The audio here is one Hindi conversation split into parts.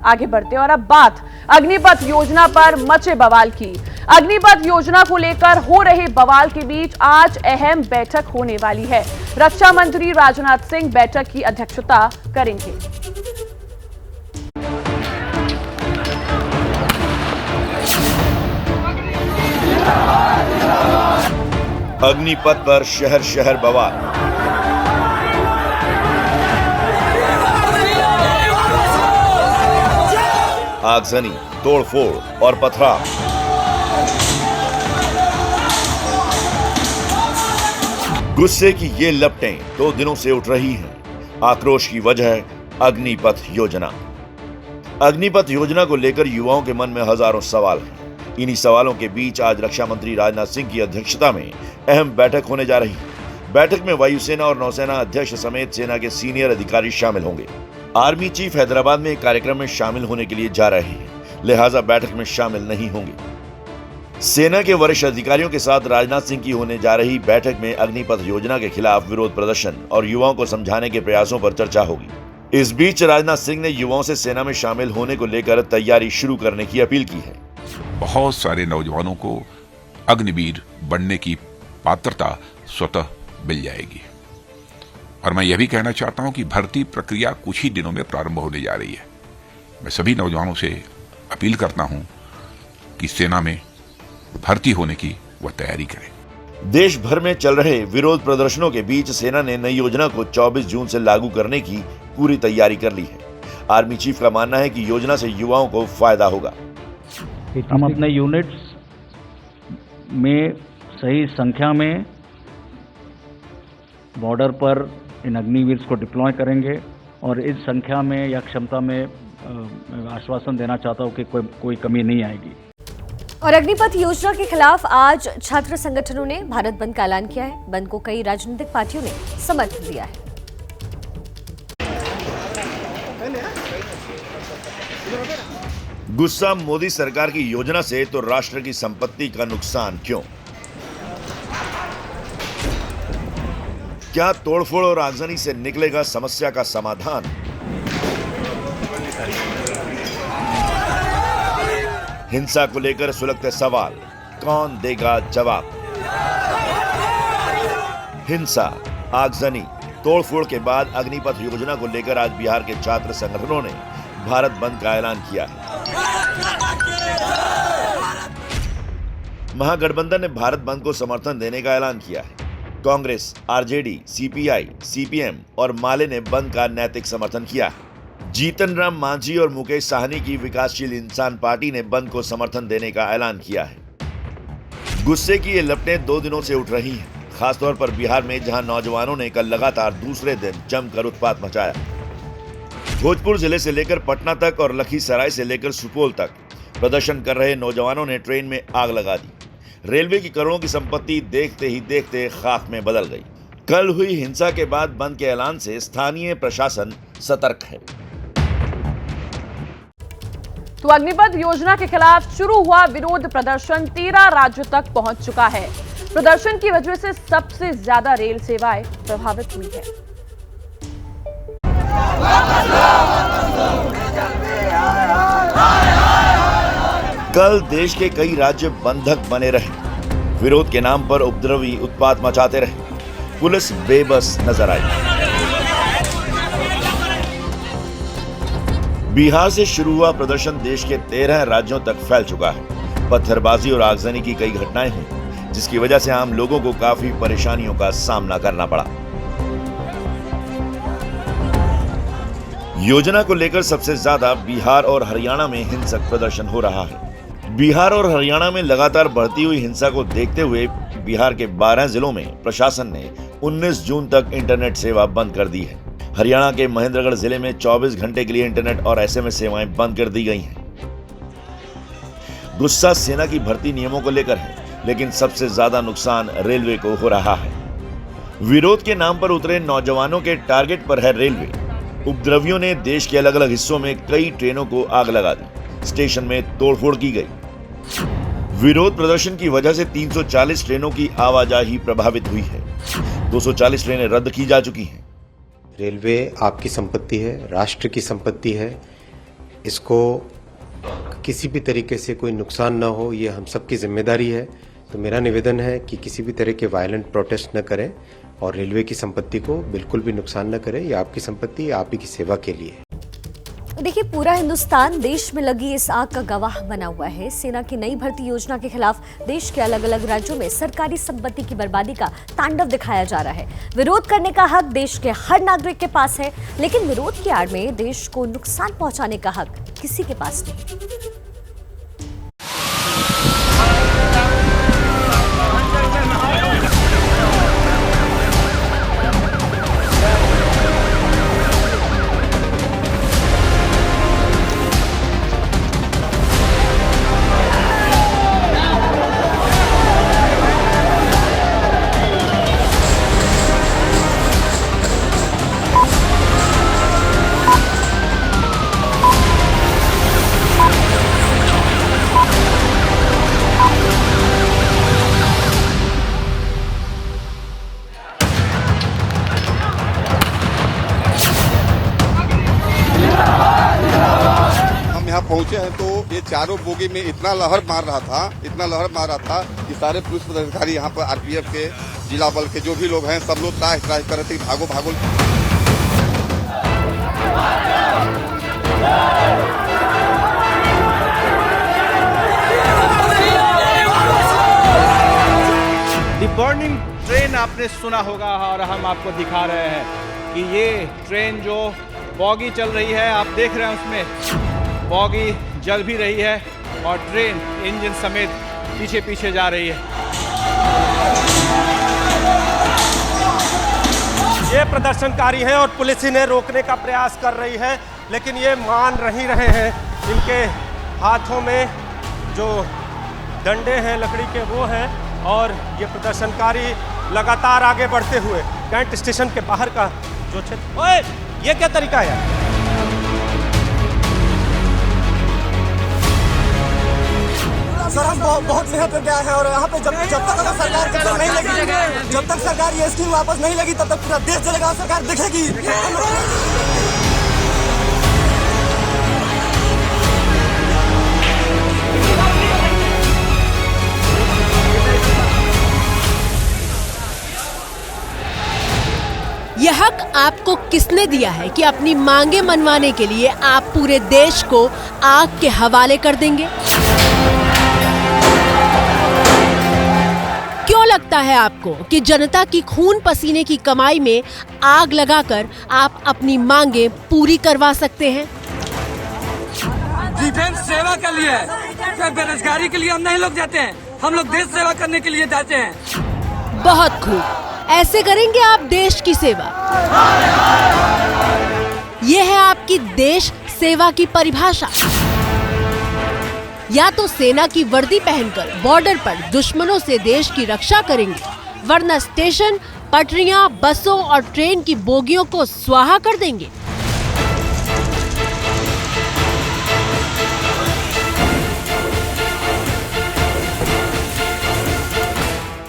आगे बढ़ते और अब बात अग्निपथ योजना पर मचे बवाल की। अग्निपथ योजना को लेकर हो रहे बवाल के बीच आज अहम बैठक होने वाली है। रक्षा मंत्री राजनाथ सिंह बैठक की अध्यक्षता करेंगे। अग्निपथ पर शहर शहर बवाल। आगजनी, तोड़फोड़ और पथराव। गुस्से की ये लपटें 2 दिनों से उठ रही हैं। आक्रोश की वजह अग्निपथ योजना। अग्निपथ योजना को लेकर युवाओं के मन में हजारों सवाल हैं। इन्हीं सवालों के बीच आज रक्षा मंत्री राजनाथ सिंह की अध्यक्षता में अहम बैठक होने जा रही है। बैठक में वायुसेना और नौसेना अध्यक्ष समेत सेना के सीनियर अधिकारी शामिल होंगे। आर्मी चीफ हैदराबाद में एक कार्यक्रम में शामिल होने के लिए जा रहे हैं, लिहाजा बैठक में शामिल नहीं होंगे। सेना के वरिष्ठ अधिकारियों के साथ राजनाथ सिंह की होने जा रही बैठक में अग्निपथ योजना के खिलाफ विरोध प्रदर्शन और युवाओं को समझाने के प्रयासों पर चर्चा होगी। इस बीच राजनाथ सिंह ने युवाओं से सेना में शामिल होने को लेकर तैयारी शुरू करने की अपील की है। बहुत सारे नौजवानों को अग्निवीर बनने की पात्रता स्वतः मिल जाएगी। और मैं यह भी कहना चाहता हूं कि भर्ती प्रक्रिया कुछ ही दिनों में प्रारंभ होने जा रही है। मैं सभी नौजवानों से अपील करता हूं कि सेना में भर्ती होने की वह तैयारी करें। देश भर में चल रहे विरोध प्रदर्शनों के बीच सेना ने नई योजना को 24 जून से लागू करने की पूरी तैयारी कर ली है। आर्मी चीफ का मानना है कि योजना से युवाओं को फायदा होगा। हम अपने यूनिट्स में सही संख्या में बॉर्डर पर इन अग्निवीर्स को डिप्लॉय करेंगे और इस संख्या में या क्षमता में आश्वासन देना चाहता हूं कि कोई कमी नहीं आएगी। और अग्निपथ योजना के खिलाफ आज छात्र संगठनों ने भारत बंद का ऐलान किया है। बंद को कई राजनीतिक पार्टियों ने समर्थन दिया है। गुस्सा मोदी सरकार की योजना से तो राष्ट्र की संपत्ति का नुकसान क्यों? क्या तोड़फोड़ और आगजनी से निकलेगा समस्या का समाधान? हिंसा को लेकर सुलगते सवाल, कौन देगा जवाब? हिंसा, आगजनी, तोड़फोड़ के बाद अग्निपथ योजना को लेकर आज बिहार के छात्र संगठनों ने भारत बंद का ऐलान किया है। महागठबंधन ने भारत बंद को समर्थन देने का ऐलान किया है। कांग्रेस, आरजेडी, सीपीआई, सीपीएम और माले ने बंद का नैतिक समर्थन किया है। जीतन राम मांझी और मुकेश साहनी की विकासशील इंसान पार्टी ने बंद को समर्थन देने का ऐलान किया है। गुस्से की ये लपटें 2 दिनों से उठ रही हैं, खासतौर पर बिहार में, जहां नौजवानों ने कल लगातार दूसरे दिन जमकर उत्पात मचाया। भोजपुर जिले से लेकर पटना तक और लखीसराय से लेकर सुपौल तक प्रदर्शन कर रहे नौजवानों ने ट्रेन में आग लगा दी। रेलवे की करोड़ों की संपत्ति देखते ही देखते खाक में बदल गई। कल हुई हिंसा के बाद बंद के ऐलान से स्थानीय प्रशासन सतर्क है। तो अग्निपथ योजना के खिलाफ शुरू हुआ विरोध प्रदर्शन 13 राज्यों तक पहुंच चुका है। प्रदर्शन की वजह से सबसे ज्यादा रेल सेवाएं प्रभावित हुई है। कल देश के कई राज्य बंधक बने रहे। विरोध के नाम पर उपद्रवी उत्पात मचाते रहे। पुलिस बेबस नजर आई। बिहार से शुरू हुआ प्रदर्शन देश के 13 राज्यों तक फैल चुका है। पत्थरबाजी और आगजनी की कई घटनाएं हुई, जिसकी वजह से आम लोगों को काफी परेशानियों का सामना करना पड़ा। योजना को लेकर सबसे ज्यादा बिहार और हरियाणा में हिंसक प्रदर्शन हो रहा है। बिहार और हरियाणा में लगातार बढ़ती हुई हिंसा को देखते हुए बिहार के 12 जिलों में प्रशासन ने 19 जून तक इंटरनेट सेवा बंद कर दी है। हरियाणा के महेंद्रगढ़ जिले में 24 घंटे के लिए इंटरनेट और एसएमएस सेवाएं बंद कर दी गई हैं। गुस्सा सेना की भर्ती नियमों को लेकर है, लेकिन सबसे ज्यादा नुकसान रेलवे को हो रहा है। विरोध के नाम पर उतरे नौजवानों के टारगेट पर है रेलवे। उपद्रवियों ने देश के अलग अलग हिस्सों में कई ट्रेनों को आग लगा दी। स्टेशन में तोड़फोड़ की गई। विरोध प्रदर्शन की वजह से 340 ट्रेनों की आवाजाही प्रभावित हुई है। 240 ट्रेनें रद्द की जा चुकी हैं। रेलवे आपकी संपत्ति है, राष्ट्र की संपत्ति है। इसको किसी भी तरीके से कोई नुकसान ना हो, ये हम सबकी जिम्मेदारी है। तो मेरा निवेदन है कि किसी भी तरह के वायलेंट प्रोटेस्ट न करें और रेलवे की संपत्ति को बिल्कुल भी नुकसान न करें। ये आपकी संपत्ति, आप ही की सेवा के लिए। देखिए, पूरा हिंदुस्तान देश में लगी इस आग का गवाह बना हुआ है। सेना की नई भर्ती योजना के खिलाफ देश के अलग अलग राज्यों में सरकारी संपत्ति की बर्बादी का तांडव दिखाया जा रहा है। विरोध करने का हक देश के हर नागरिक के पास है, लेकिन विरोध की आड़ में देश को नुकसान पहुंचाने का हक किसी के पास नहीं। पहुंचे हैं तो ये चारों बोगी में इतना लहर मार रहा था कि सारे पुलिस पदाधिकारी यहाँ पर आरपीएफ के, जिला बल के जो भी लोग हैं, सब लोग त्राह कर रहे थे, भागो भागो। दी बर्निंग ट्रेन आपने सुना होगा और हम आपको दिखा रहे हैं कि ये ट्रेन जो बॉगी चल रही है, आप देख रहे हैं उसमें बॉगी जल भी रही है और ट्रेन इंजन समेत पीछे पीछे जा रही है। ये प्रदर्शनकारी हैं और पुलिस इन्हें रोकने का प्रयास कर रही है, लेकिन ये मान नहीं रहे हैं। इनके हाथों में जो डंडे हैं लकड़ी के वो हैं और ये प्रदर्शनकारी लगातार आगे बढ़ते हुए कैंट स्टेशन के बाहर का जो क्षेत्र। ओए, ये क्या तरीका है? सर, हम बहुत मेहनत करके आए हैं और यहाँ पे जब तक सरकार नहीं लगी, जब तक सरकार ये स्कीम वापस नहीं लगी, तब तक पूरा देश जलेगा। सरकार देखेगी। यह हक आपको किसने दिया है कि अपनी मांगे मनवाने के लिए आप पूरे देश को आग के हवाले कर देंगे? क्यों लगता है आपको कि जनता की खून पसीने की कमाई में आग लगाकर आप अपनी मांगे पूरी करवा सकते हैं? डिफेंस सेवा के लिए, बेरोजगारी के लिए हम नहीं लोग जाते हैं, हम लोग देश सेवा करने के लिए जाते हैं। बहुत खूब, ऐसे करेंगे आप देश की सेवा। यह है आपकी देश सेवा की परिभाषा। या तो सेना की वर्दी पहनकर बॉर्डर पर दुश्मनों से देश की रक्षा करेंगे, वरना स्टेशन, पटरियां, बसों और ट्रेन की बोगियों को स्वाहा कर देंगे।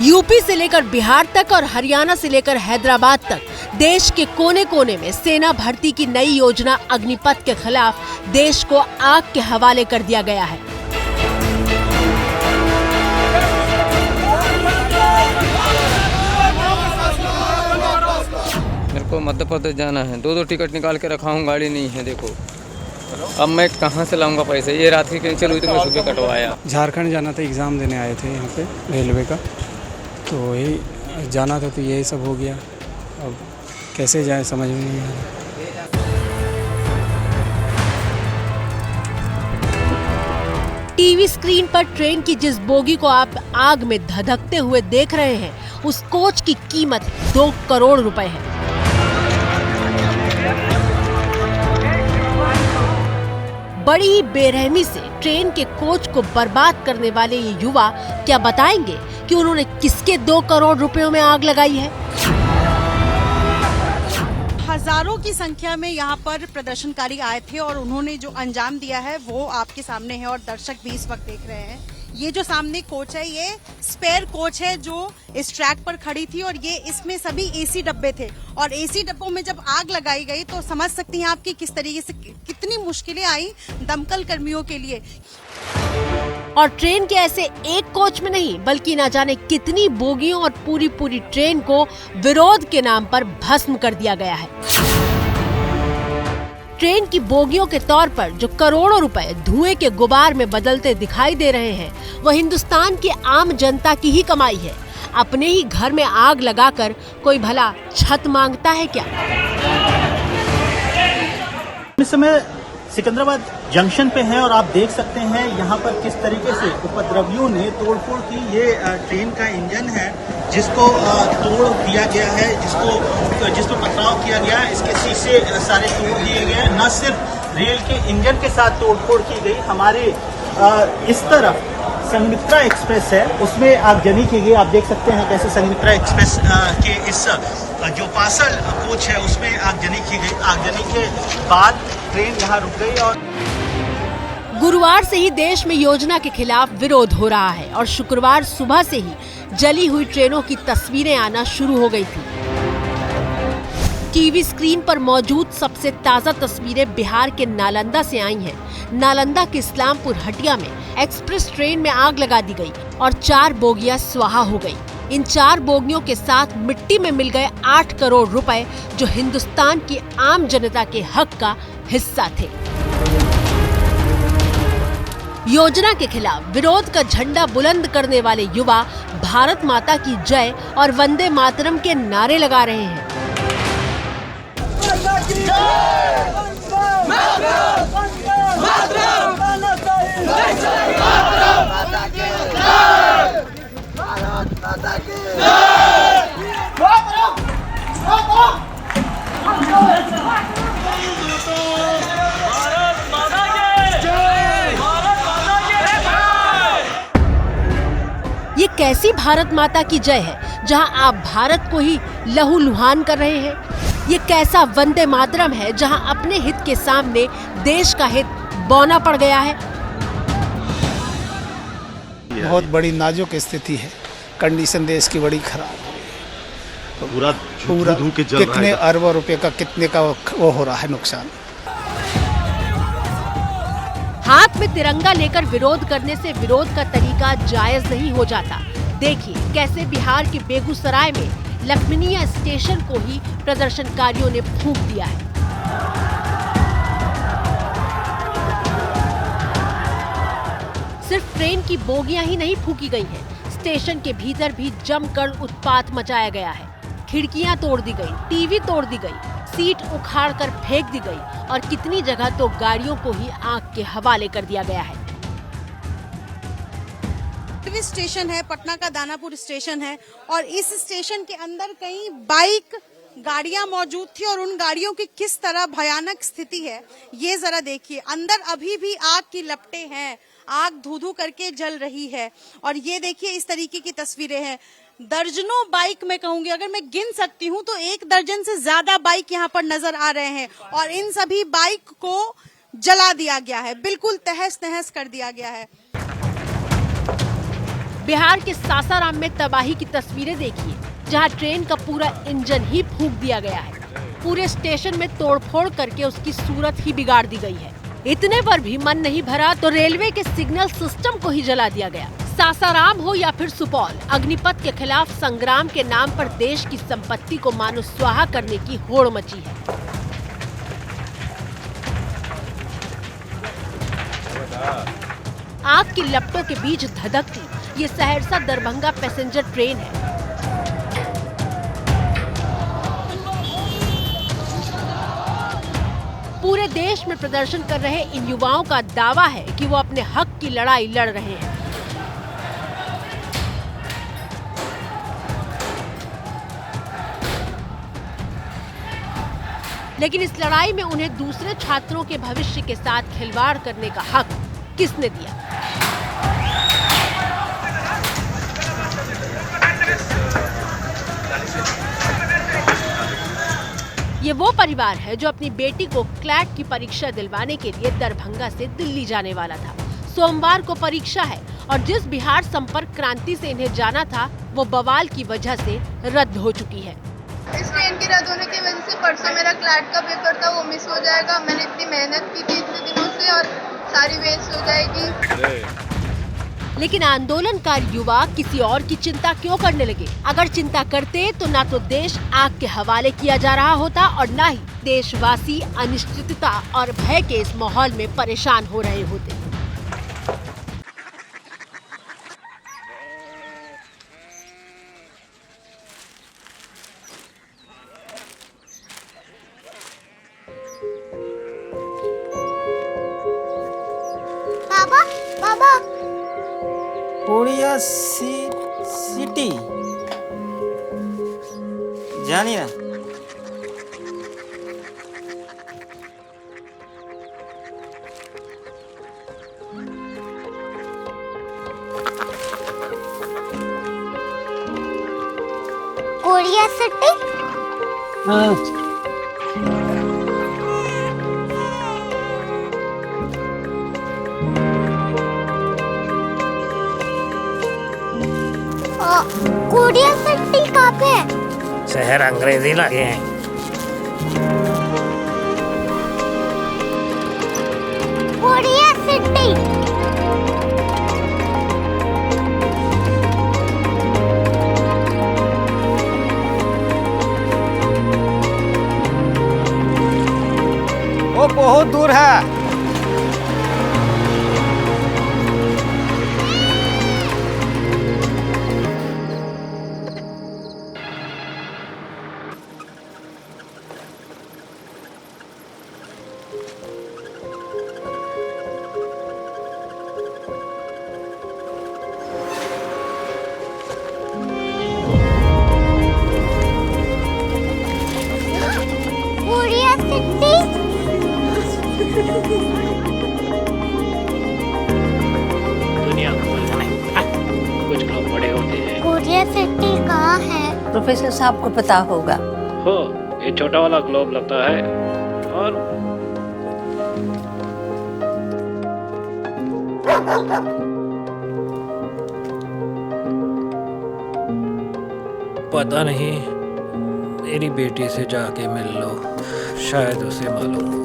यूपी से लेकर बिहार तक और हरियाणा से लेकर हैदराबाद तक देश के कोने कोने में सेना भर्ती की नई योजना अग्निपथ के खिलाफ देश को आग के हवाले कर दिया गया है। मेरे को मध्य प्रदेश जाना है, 2 टिकट निकाल के रखा हूँ, गाड़ी नहीं है। देखो अब मैं कहाँ से लाऊंगा पैसे? ये रात की कैंसिल हुई तो मैं सुबह कटवाया। झारखंड जाना था, एग्ज़ाम देने आए थे यहाँ पे रेलवे का, तो यही जाना था, तो यही सब हो गया। अब कैसे जाए समझ में नहीं आ रहा। टीवी स्क्रीन पर ट्रेन की जिस बोगी को आप आग में धधकते हुए देख रहे हैं, उस कोच की कीमत 2 करोड़ रुपए है। बड़ी ही बेरहमी से ट्रेन के कोच को बर्बाद करने वाले ये युवा क्या बताएंगे कि उन्होंने किसके 2 करोड़ रुपयों में आग लगाई है? हजारों की संख्या में यहाँ पर प्रदर्शनकारी आए थे और उन्होंने जो अंजाम दिया है वो आपके सामने है और दर्शक भी इस वक्त देख रहे हैं। ये जो सामने कोच है ये स्पेयर कोच है जो इस ट्रैक पर खड़ी थी और ये इसमें सभी एसी डब्बे थे और एसी डब्बों में जब आग लगाई गई तो समझ सकती हैं आप कि किस तरीके से कितनी मुश्किलें आई दमकल कर्मियों के लिए। और ट्रेन के ऐसे एक कोच में नहीं बल्कि न जाने कितनी बोगियों और पूरी ट्रेन को विरोध के नाम पर भस्म कर दिया गया है। ट्रेन की बोगियों के तौर पर जो करोड़ों रुपए धुएं के गुबार में बदलते दिखाई दे रहे हैं वो हिंदुस्तान की आम जनता की ही कमाई है। अपने ही घर में आग लगाकर कोई भला छत मांगता है क्या? इस समय सिकंदराबाद जंक्शन पे है और आप देख सकते हैं यहाँ पर किस तरीके से उपद्रवियों ने तोड़फोड़ की। ये ट्रेन का इंजन है जिसको तोड़ दिया गया है, जिसको पथराव किया गया है। इसके शीशे सारे तोड़ दिए गए। न सिर्फ रेल के इंजन के साथ तोड़फोड़ की गई, हमारे इस तरफ संघमित्रा एक्सप्रेस है उसमें आगजनी की गई। आप देख सकते हैं कैसे संघमित्रा एक्सप्रेस के इस जो पार्सल कोच है उसमें आगजनी की गई। आगजनी के बाद ट्रेन यहाँ रुक गई और गुरुवार से ही देश में योजना के खिलाफ विरोध हो रहा है और शुक्रवार सुबह से ही जली हुई ट्रेनों की तस्वीरें आना शुरू हो गई थी। टीवी स्क्रीन पर मौजूद सबसे ताजा तस्वीरें बिहार के नालंदा से आई हैं। नालंदा के इस्लामपुर हटिया में एक्सप्रेस ट्रेन में आग लगा दी गई और 4 बोगियां स्वाहा हो गई। इन 4 बोगियों के साथ मिट्टी में मिल गए 8 करोड़ रुपए जो हिंदुस्तान की आम जनता के हक का हिस्सा थे। योजना के खिलाफ विरोध का झंडा बुलंद करने वाले युवा भारत माता की जय और वंदे मातरम के नारे लगा रहे हैं। ये कैसी भारत माता की जय है जहां आप भारत को ही लहूलुहान कर रहे हैं? ये कैसा वंदे मातरम है जहां अपने हित के सामने देश का हित बौना पड़ गया है? बहुत बड़ी नाजुक स्थिति है, कंडीशन देश की बड़ी खराब है। पूरा कितने अरबों रुपए का कितने का वो हो रहा है नुकसान। हाथ में तिरंगा लेकर विरोध करने से विरोध का तरीका जायज नहीं हो जाता। देखिए कैसे बिहार के बेगूसराय में लखमीनिया स्टेशन को ही प्रदर्शनकारियों ने फूंक दिया है। सिर्फ ट्रेन की बोगियां ही नहीं फूंकी गई हैं, स्टेशन के भीतर भी जमकर उत्पात मचाया गया है। खिड़कियां तोड़ दी गई, टीवी तोड़ दी गई, सीट उखाड़कर फेंक दी गई और कितनी जगह तो गाड़ियों को ही आग के हवाले कर दिया गया है। स्टेशन है, पटना का दानापुर स्टेशन है और इस स्टेशन के अंदर कई बाइक गाड़ियां मौजूद थी और उन गाड़ियों की किस तरह भयानक स्थिति है ये जरा देखिए। अंदर अभी भी आग की लपटें हैं, आग धू-धू करके जल रही है और ये देखिए इस तरीके की तस्वीरें हैं। दर्जनों बाइक मैं कहूंगी, अगर मैं गिन सकती हूँ तो 1 दर्जन से ज्यादा बाइक यहाँ पर नजर आ रहे हैं और इन सभी बाइक को जला दिया गया है, बिल्कुल तहस नहस कर दिया गया है। बिहार के सासाराम में तबाही की तस्वीरें देखिए जहां ट्रेन का पूरा इंजन ही फूंक दिया गया है। पूरे स्टेशन में तोड़फोड़ करके उसकी सूरत ही बिगाड़ दी गई है। इतने पर भी मन नहीं भरा तो रेलवे के सिग्नल सिस्टम को ही जला दिया गया। सासाराम हो या फिर सुपौल, अग्निपथ के खिलाफ संग्राम के नाम पर देश की संपत्ति को मानो स्वाहा करने की होड़ मची है। आग की लपटों के बीच धधकती ये सहरसा दरभंगा पैसेंजर ट्रेन है। पूरे देश में प्रदर्शन कर रहे इन युवाओं का दावा है कि वो अपने हक की लड़ाई लड़ रहे हैं। लेकिन इस लड़ाई में उन्हें दूसरे छात्रों के भविष्य के साथ खिलवाड़ करने का हक किसने दिया? ये वो परिवार है जो अपनी बेटी को क्लैट की परीक्षा दिलवाने के लिए दरभंगा से दिल्ली जाने वाला था। सोमवार को परीक्षा है और जिस बिहार संपर्क क्रांति से इन्हें जाना था वो बवाल की वजह से रद्द हो चुकी है। इस ट्रेन के रद्द होने की वजह से परसों मेरा क्लैट का पेपर था, वो मिस हो जाएगा। मैंने इतनी मेहनत की थी इतने दिनों से और सारी वेस्ट हो जाएगी। लेकिन आंदोलनकारी युवा किसी और की चिंता क्यों करने लगे? अगर चिंता करते तो ना तो देश आग के हवाले किया जा रहा होता और ना ही देशवासी अनिश्चितता और भय के इस माहौल में परेशान हो रहे होते। बाबा बाबा कोरिया सिटी जानिए ना। कोरिया सिटी कोरिया सिटी कहाँ पे है? शहर अंग्रेजी लगे हैं। कोरिया सिटी वो बहुत दूर है। कोरिया सिटी दुनिया को नहीं, कुछ लोग बड़े होते हैं। कोरिया सिटी कहाँ है? प्रोफेसर साहब को पता होगा। हो ये छोटा वाला ग्लोब लगता है और पता नहीं, मेरी बेटी से जाके मिल लो, शायद उसे मालूम हो।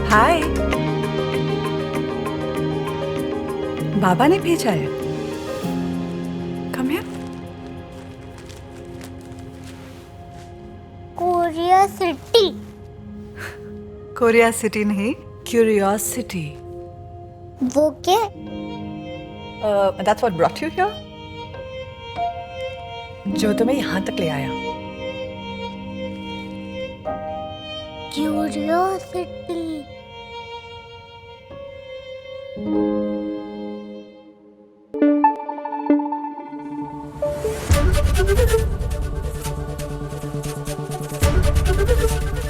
हाय, बाबा ने भेजा है। Come here. Korea city Korea city नहीं, क्यूरियोसिटी। वो क्या? That's what brought you here? जो तुम्हें यहाँ तक ले आया। क्यूरियोसिटी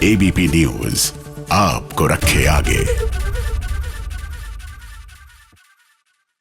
ABP न्यूज आपको रखे आगे।